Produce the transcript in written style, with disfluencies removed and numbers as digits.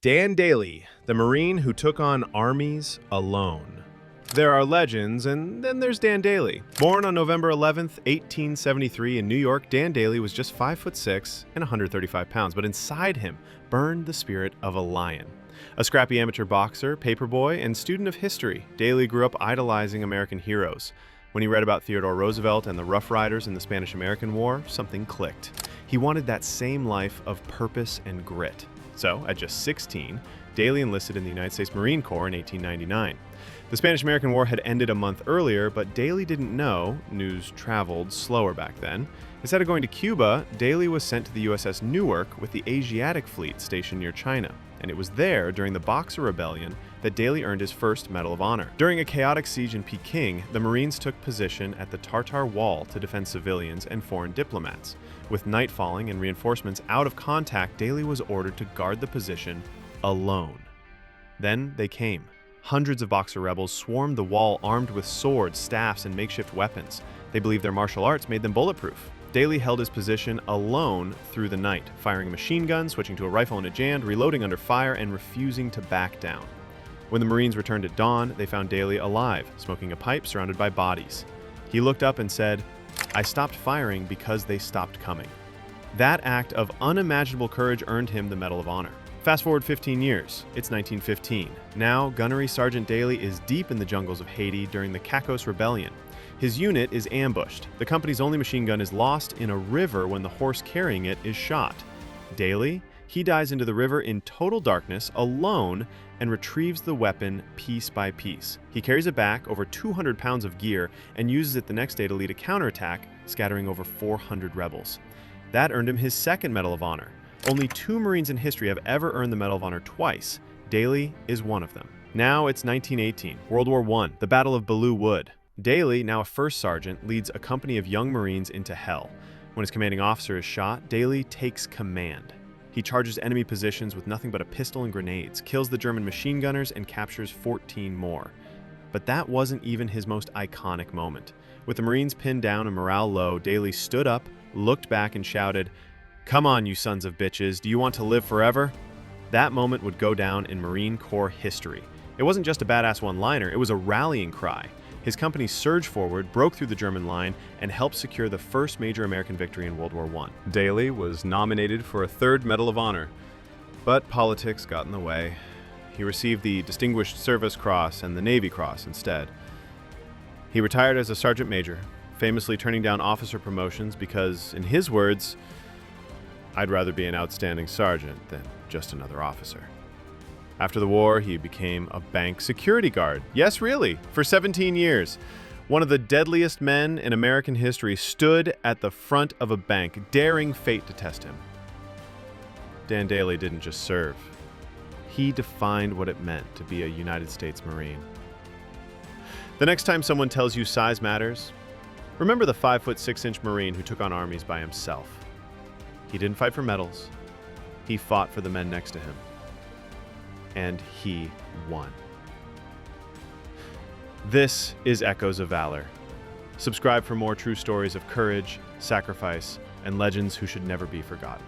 Dan Daly, the Marine who took on armies alone. There are legends, and then there's Dan Daly. Born on November 11th, 1873 in New York, Dan Daly was just 5'6" and 135 pounds, but inside him burned the spirit of a lion. A scrappy amateur boxer, paperboy, and student of history, Daly grew up idolizing American heroes. When he read about Theodore Roosevelt and the Rough Riders in the Spanish-American War, something clicked. He wanted that same life of purpose and grit. So, at just 16, Daly enlisted in the United States Marine Corps in 1899. The Spanish-American War had ended a month earlier, but Daly didn't know. News traveled slower back then. Instead of going to Cuba, Daly was sent to the USS Newark with the Asiatic Fleet stationed near China. And it was there, during the Boxer Rebellion, that Daly earned his first Medal of Honor. During a chaotic siege in Peking, the Marines took position at the Tartar Wall to defend civilians and foreign diplomats. With night falling and reinforcements out of contact, Daly was ordered to guard the position alone. Then they came. Hundreds of Boxer rebels swarmed the wall armed with swords, staffs, and makeshift weapons. They believed their martial arts made them bulletproof. Daly held his position alone through the night, firing a machine gun, switching to a rifle in a jand, reloading under fire, and refusing to back down. When the Marines returned at dawn, they found Daly alive, smoking a pipe surrounded by bodies. He looked up and said, "I stopped firing because they stopped coming." That act of unimaginable courage earned him the Medal of Honor. Fast forward 15 years, it's 1915. Now, Gunnery Sergeant Daly is deep in the jungles of Haiti during the Echoes Rebellion. His unit is ambushed. The company's only machine gun is lost in a river when the horse carrying it is shot. Daly, he dives into the river in total darkness, alone, and retrieves the weapon piece by piece. He carries it back, over 200 pounds of gear, and uses it the next day to lead a counterattack, scattering over 400 rebels. That earned him his second Medal of Honor. Only 2 Marines in history have ever earned the Medal of Honor twice. Daly is one of them. Now it's 1918, World War I, the Battle of Belleau Wood. Daly, now a first sergeant, leads a company of young Marines into hell. When his commanding officer is shot, Daly takes command. He charges enemy positions with nothing but a pistol and grenades, kills the German machine gunners, and captures 14 more. But that wasn't even his most iconic moment. With the Marines pinned down and morale low, Daly stood up, looked back, and shouted, "Come on, you sons of bitches, do you want to live forever?" That moment would go down in Marine Corps history. It wasn't just a badass one-liner, it was a rallying cry. His company surged forward, broke through the German line, and helped secure the first major American victory in World War I. Daly was nominated for a third Medal of Honor, but politics got in the way. He received the Distinguished Service Cross and the Navy Cross instead. He retired as a Sergeant Major, famously turning down officer promotions because, in his words, "I'd rather be an outstanding sergeant than just another officer." After the war, he became a bank security guard. Yes, really, for 17 years. One of the deadliest men in American history stood at the front of a bank, daring fate to test him. Dan Daly didn't just serve. He defined what it meant to be a United States Marine. The next time someone tells you size matters, remember the 5'6" Marine who took on armies by himself. He didn't fight for medals. He fought for the men next to him. And he won. This is Echoes of Valor. Subscribe for more true stories of courage, sacrifice, and legends who should never be forgotten.